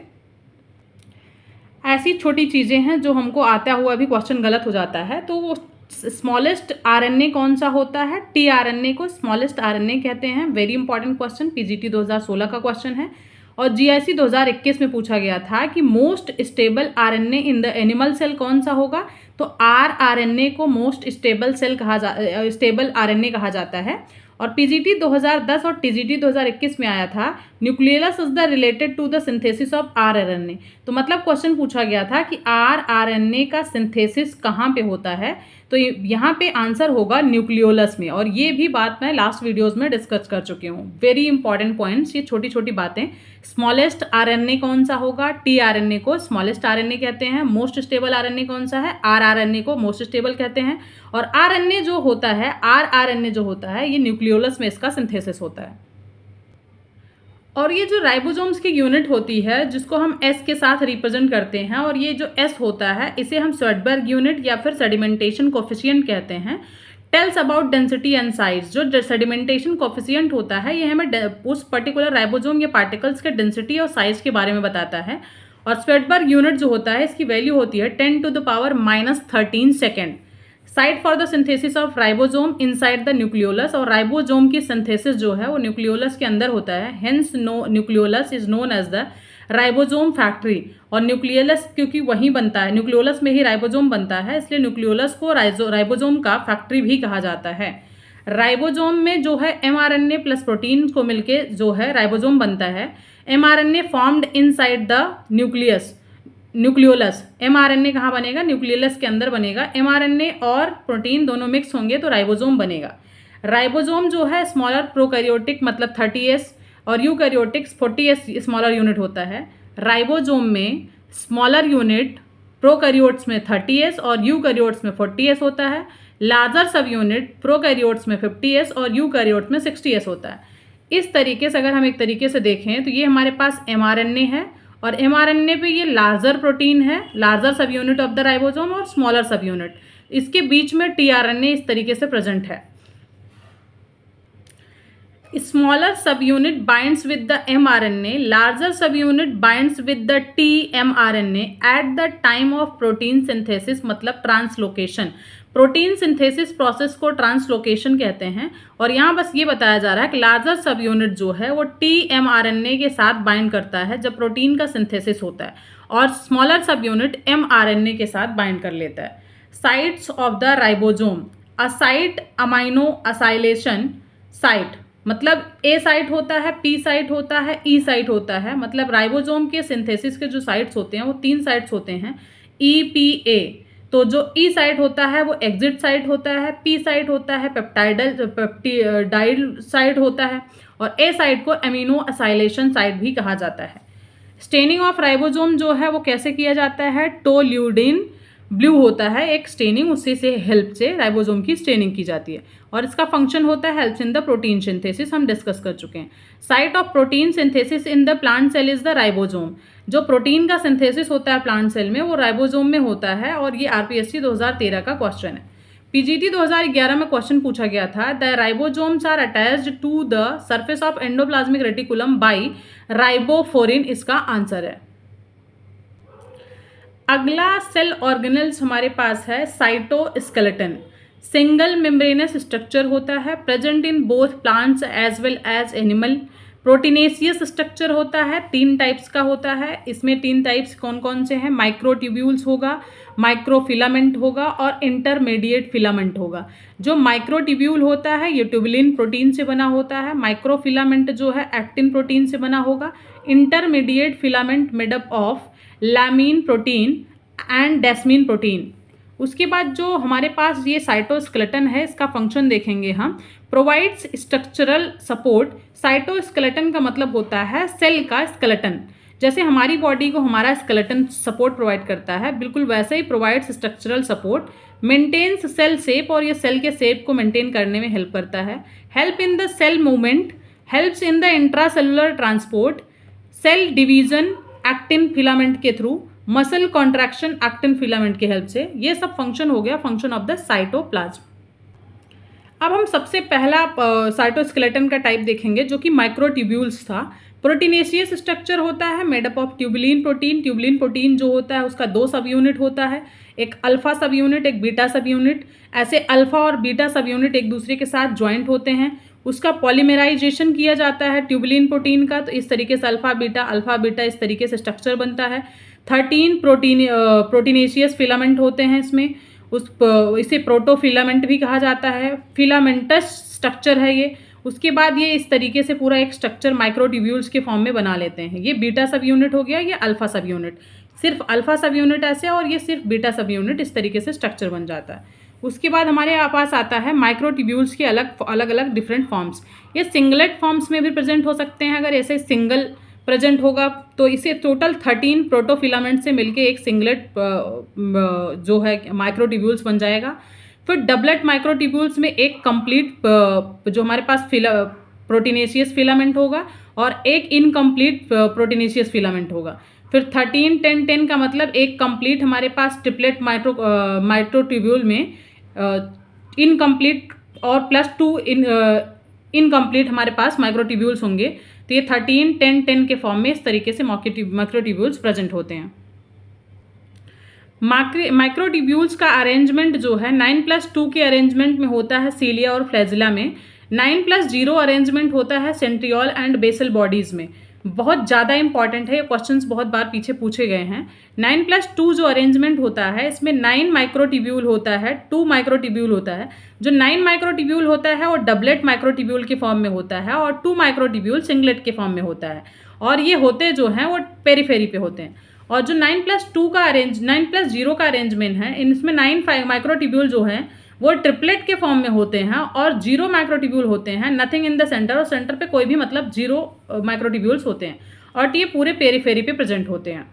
ऐसी छोटी चीज़ें हैं जो हमको आता हुआ भी क्वेश्चन गलत हो जाता है। तो वो स्मॉलेस्ट आरएनए कौन सा होता है? टीआरएनए को स्मॉलेस्ट आरएनए कहते हैं। वेरी इंपॉर्टेंट क्वेश्चन, पीजीटी 2016 का क्वेश्चन है। और जीआईसी 2021 में पूछा गया था कि most stable RNA in the animal cell कौन सा होगा? तो आरएनए को मोस्ट स्टेबल आरएनए कहा जाता है। और पीजीटी 2010 और टीजीटी 2021 में आया था nucleus is the related to the synthesis of RNA. तो मतलब क्वेश्चन पूछा गया था कि आरएनए का सिंथेसिस कहाँ पे होता है, तो यहाँ पे आंसर होगा न्यूक्लियोलस में। और ये भी बात मैं लास्ट वीडियोस में डिस्कस कर चुकी हूँ। वेरी इंपॉर्टेंट पॉइंट्स, ये छोटी छोटी बातें। स्मॉलेस्ट आरएनए कौन सा होगा? टीआरएनए को स्मॉलेस्ट आरएनए कहते हैं। मोस्ट स्टेबल आरएनए कौन सा है? आरआरएनए को मोस्ट स्टेबल कहते हैं। और आरएनए जो होता है, आरआरएनए जो होता है, ये न्यूक्लियोलस में इसका सिंथेसिस होता है। और ये जो राइबोसोम्स की यूनिट होती है जिसको हम एस के साथ रिप्रेजेंट करते हैं, और ये जो एस होता है इसे हम स्वेडबर्ग यूनिट या फिर सेडिमेंटेशन कोफिशिएंट कहते हैं। Tells about density and size. जो सेडिमेंटेशन कोफिशिएंट होता है ये हमें उस पर्टिकुलर राइबोसोम या पार्टिकल्स के डेंसिटी और साइज के बारे में बताता है। और स्वेडबर्ग यूनिट जो होता है इसकी वैल्यू होती है 10⁻⁻13 second. Site for the synthesis of ribosome inside the nucleolus. और राइबोसोम की सिंथेसिस जो है वो न्यूक्लियोलस के अंदर होता है। Hence nucleolus is known as the ribosome factory. और न्यूक्लियोलस क्योंकि वहीं बनता है, न्यूक्लियोलस में ही राइबोसोम बनता है, इसलिए न्यूक्लियोलस को राइबोसोम का फैक्ट्री भी कहा जाता है। राइबोसोम में जो है mRNA प्लस प्रोटीन को मिलके जो है राइबोसोम बनता है। mRNA formed inside the nucleolus. mRNA कहाँ बनेगा? न्यूक्लियोलस के अंदर बनेगा। mRNA और प्रोटीन दोनों मिक्स होंगे तो राइबोसोम बनेगा। राइबोसोम जो है स्मॉलर प्रोकैरियोटिक मतलब 30s और यूकैरियोटिक 40s स्मॉलर यूनिट होता है। राइबोसोम में स्मॉलर यूनिट प्रोकैरियोट्स में 30s और यूकैरियोट्स में 40s होता है। लार्जर सब यूनिट प्रोकैरियोट्स में 50s और यूकैरियोट्स में 60s होता है। इस तरीके से अगर हम एक तरीके से देखें तो ये हमारे पास mRNA है, और mRNA पे ये लार्जर प्रोटीन है, लार्जर सब यूनिट ऑफ द राइबोसोम और स्मॉलर सब यूनिट। इसके बीच में tRNA इस तरीके से प्रेजेंट है। Smaller subunit binds with the mRNA, larger subunit binds with the tmRNA at the time of protein synthesis, मतलब ट्रांसलोकेशन। प्रोटीन सिंथेसिस प्रोसेस को ट्रांसलोकेशन कहते हैं। और यहाँ बस ये बताया जा रहा है कि लार्जर सब यूनिट जो है वो tmRNA के साथ बाइंड करता है जब प्रोटीन का सिंथेसिस होता है, और स्मॉलर सब यूनिट mRNA के साथ बाइंड कर लेता है। Sites of the ribosome, a site amino acylation site, मतलब ए साइट होता है, पी साइट होता है, ई साइट होता है। मतलब राइबोसोम के सिंथेसिस के जो साइट्स होते हैं वो 3 साइट्स होते हैं, ई, पी, ए। तो जो ई साइट होता है वो एग्जिट साइट होता है, पी साइट होता है पेप्टाइडाइल साइट होता है, और ए साइट को एमिनो असाइलेशन साइट भी कहा जाता है। स्टेनिंग ऑफ राइबोसोम जो है वो कैसे किया जाता है, टोल्यूडिन ब्लू होता है एक स्टेनिंग, उसी से हेल्प से राइबोसोम की स्टेनिंग की जाती है, और इसका फंक्शन होता है helps in the protein synthesis, हम डिस्कस कर चुके हैं। Site of protein synthesis in the plant cell is the ribosome. जो प्रोटीन का सिंथेसिस होता है प्लांट सेल में वो राइबोसोम में होता है, और ये आरपीएससी 2013 का क्वेश्चन है। पीजीटी 2011 में क्वेश्चन पूछा गया था, the ribosomes are attached to the surface of endoplasmic reticulum by ribophorin, इसका आंसर है। अगला सेल ऑर्गेनल्स हमारे पास है साइटोस्केलेटन। सिंगल मेम्ब्रेनस स्ट्रक्चर होता है, present in both plants as well as animal. Proteinaceous structure होता है, 3 टाइप्स का होता है। इसमें 3 टाइप्स कौन कौन से हैं, माइक्रोट्यूब्यूल्स होगा, माइक्रोफिलामेंट होगा, और इंटरमीडिएट फिलामेंट होगा। जो माइक्रोट्यूब्यूल होता है ये ट्यूबुलिन प्रोटीन से बना होता है, माइक्रोफिलामेंट जो है एक्टिन प्रोटीन से बना होगा, intermediate filament made up of lamin protein and desmin protein. उसके बाद जो हमारे पास ये साइटोस्केलेटन है, इसका फंक्शन देखेंगे हम, प्रोवाइड्स स्ट्रक्चरल सपोर्ट। साइटोस्केलेटन का मतलब होता है सेल का स्केलेटन। जैसे हमारी बॉडी को हमारा स्केलेटन सपोर्ट प्रोवाइड करता है, बिल्कुल वैसे ही provides structural support, maintains cell shape, और ये सेल के शेप को मेंटेन करने में हेल्प करता है। Help in the cell movement, helps in the intracellular transport, cell division actin filament के through, muscle contraction actin filament के हेल्प से। ये सब फंक्शन हो गया फंक्शन ऑफ द साइटोप्लाज्म। अब हम सबसे पहला साइटोस्केलेटन का टाइप देखेंगे जो कि माइक्रोट्यूब्यूल्स था। प्रोटीनेशियस स्ट्रक्चर होता है made up of tubulin protein. Tubulin protein जो होता है उसका 2 सब यूनिट होता है, एक अल्फा सब यूनिट, एक बीटा सब यूनिट। ऐसे अल्फा और बीटा सब यूनिट एक दूसरे के साथ ज्वाइंट होते हैं, उसका पॉलीमराइजेशन किया जाता है ट्यूबुलिन प्रोटीन का, तो इस तरीके से अल्फा बीटा इस तरीके से स्ट्रक्चर बनता है। 13 प्रोटीनेशियस फिलामेंट होते हैं इसमें, इसे प्रोटोफिलामेंट भी कहा जाता है। फिलामेंटस स्ट्रक्चर है ये। उसके बाद ये इस तरीके से पूरा एक स्ट्रक्चर माइक्रोट्यूब्यूल्स के फॉर्म में बना लेते हैं। ये बीटा सब यूनिट हो गया, ये अल्फा सब यूनिट, सिर्फ अल्फा सब यूनिट ऐसे, और ये सिर्फ बीटा सब यूनिट, इस तरीके से स्ट्रक्चर बन जाता है। उसके बाद हमारे पास आता है माइक्रोट्यूब्यूल्स के अलग अलग डिफरेंट फॉर्म्स। ये सिंगलेट फॉर्म्स में भी प्रेजेंट हो सकते हैं। अगर ऐसे सिंगल प्रेजेंट होगा तो इसे टोटल 13 प्रोटोफिलामेंट से मिलके एक सिंगलेट जो है माइक्रोट्यूब्यूल्स बन जाएगा। फिर डबलेट माइक्रोट्यूब्यूल्स में एक कंप्लीट जो हमारे पास प्रोटीनेशियस फिलामेंट होगा और एक इनकम्प्लीट प्रोटीनेशियस फिलामेंट होगा। फिर 13 10 10 का मतलब एक कंप्लीट हमारे पास ट्रिपलेट माइक्रोट्यूब्यूल में इनकम्प्लीट और +2 इनकम्प्लीट हमारे पास माइक्रोट्यूब्यूल्स होंगे। तो ये 13 10 10 के फॉर्म में इस तरीके से माइक्रोट्यूब्यूल्स प्रेजेंट होते हैं। माइक्रोट्यूब्यूल्स का अरेंजमेंट जो है 9+2 के अरेंजमेंट में होता है सीलिया और फ्लैजिला में, 9+0 अरेंजमेंट होता है सेंट्रियोल एंड बेसल बॉडीज़ में। बहुत ज़्यादा इंपॉर्टेंट है, ये क्वेश्चंस बहुत बार पीछे पूछे गए हैं। 9+2 जो अरेंजमेंट होता है इसमें 9 माइक्रोट्यूब्यूल होता है, 2 माइक्रोट्यूब्यूल होता है। जो 9 माइक्रोट्यूब्यूल होता है वो डबलेट माइक्रोट्यूब्यूल के फॉर्म में होता है और 2 माइक्रोट्यूब्यूल सिंगलेट के फॉर्म में होता है, और ये होते जो हैं वो पेरीफेरी पे होते हैं। और जो 9+0 का अरेंजमेंट है इनमें 9 माइक्रोट्यूब्यूल जो हैं वो ट्रिपलेट के फॉर्म में होते हैं और 0 माइक्रोट्यूब्यूल होते हैं, नथिंग इन द सेंटर, और सेंटर पे कोई भी मतलब 0 माइक्रोट्यूब्यूल्स होते हैं, और ये पूरे पेरीफेरी पे प्रेजेंट होते हैं।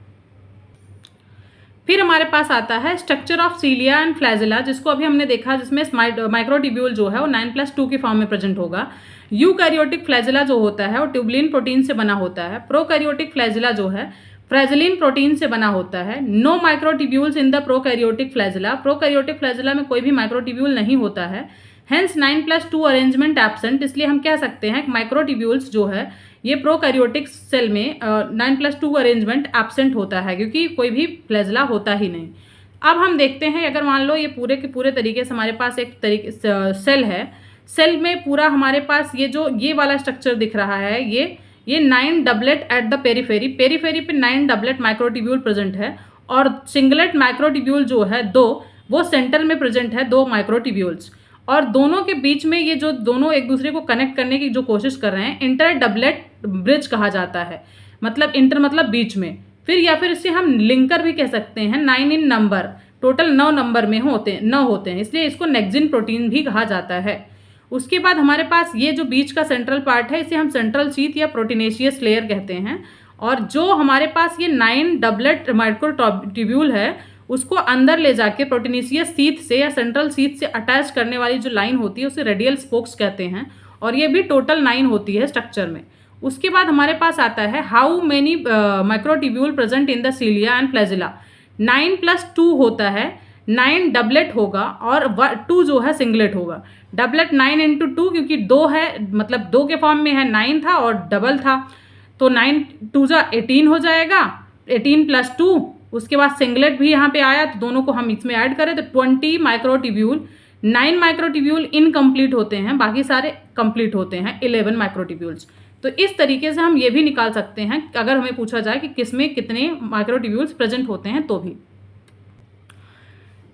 फिर हमारे पास आता है structure of cilia and flagella, जिसको अभी हमने देखा, जिसमें माइक्रोट्यूब्यूल जो है वो 9+2 के फॉर्म में प्रेजेंट होगा। यूकैरियोटिक फ्लैजिला जो होता है वो ट्यूबुलिन प्रोटीन से बना होता है। प्रोकैरियोटिक फ्लैजिला जो है फ्लैजेलिन प्रोटीन से बना होता है। No microtubules in the prokaryotic flagella, prokaryotic flagella में कोई भी माइक्रोट्यूब्यूल नहीं होता है। हेंस 9+2 अरेंजमेंट एब्सेंट, इसलिए हम कह सकते हैं माइक्रोट्यूब्यूल्स जो है ये प्रोकैरियोटिक सेल में 9+2 अरेंजमेंट एब्सेंट होता है, क्योंकि कोई भी फ्लैजेला होता ही नहीं। अब हम देखते हैं, अगर मान लो ये पूरे के पूरे तरीके से हमारे पास एक तरीके सेल है, सेल में पूरा हमारे पास ये वाला स्ट्रक्चर दिख रहा है, ये 9 doublet at the periphery, periphery पे 9 डबलेट माइक्रोट्यूब्यूल प्रेजेंट है, और सिंगलेट माइक्रोट्यूब्यूल जो है 2, वो सेंटर में प्रेजेंट है 2 माइक्रोट्यूब्यूल्स, और दोनों के बीच में ये जो दोनों एक दूसरे को कनेक्ट करने की जो कोशिश कर रहे हैं, इंटर डबलेट ब्रिज कहा जाता है। मतलब इंटर मतलब बीच में, या फिर इसे हम लिंकर भी कह सकते हैं। 9 इन नंबर, टोटल 9 नंबर में होते हैं, इसलिए इसको नेक्सिन प्रोटीन भी कहा जाता है। उसके बाद हमारे पास ये जो बीच का सेंट्रल पार्ट है, इसे हम सेंट्रल शीथ या प्रोटीनेशियस लेयर कहते हैं, और जो हमारे पास ये 9 डबलेट माइक्रोट्यूब्यूल है उसको अंदर ले जाके प्रोटीनेशियस शीथ से या सेंट्रल शीथ से अटैच करने वाली जो लाइन होती है उसे रेडियल स्पोक्स कहते हैं, और ये भी टोटल 9 होती है स्ट्रक्चर में। उसके बाद हमारे पास आता है how many microtubule present in the cilia and flagella. 9+2 होता है, 9 डबलेट होगा और 2 जो है सिंगलेट होगा। डबलेट 9 × 2, क्योंकि 2 है, मतलब 2 के फॉर्म में है, 9 था और डबल था, तो 9 2 जा 18 हो जाएगा, 18+2। उसके बाद सिंगलेट भी यहाँ पे आया, तो दोनों को हम इसमें ऐड करें तो 20 माइक्रोट्यूब्यूल। 9 माइक्रोट्यूब्यूल इनकम्प्लीट होते हैं, बाकी सारे कंप्लीट होते हैं 11 माइक्रोट्यूब्यूल्स। तो इस तरीके से हम ये भी निकाल सकते हैं अगर हमें पूछा जाए कि किसमें कितने माइक्रोट्यूब्यूल्स प्रेजेंट होते हैं तो भी।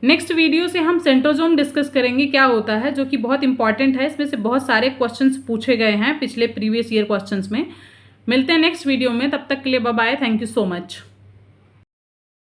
नेक्स्ट वीडियो से हम सेंट्रोसोम डिस्कस करेंगे क्या होता है, जो कि बहुत इंपॉर्टेंट है। इसमें से बहुत सारे क्वेश्चंस पूछे गए हैं पिछले प्रीवियस ईयर क्वेश्चंस में। मिलते हैं नेक्स्ट वीडियो में, तब तक के लिए bye bye, thank you so much.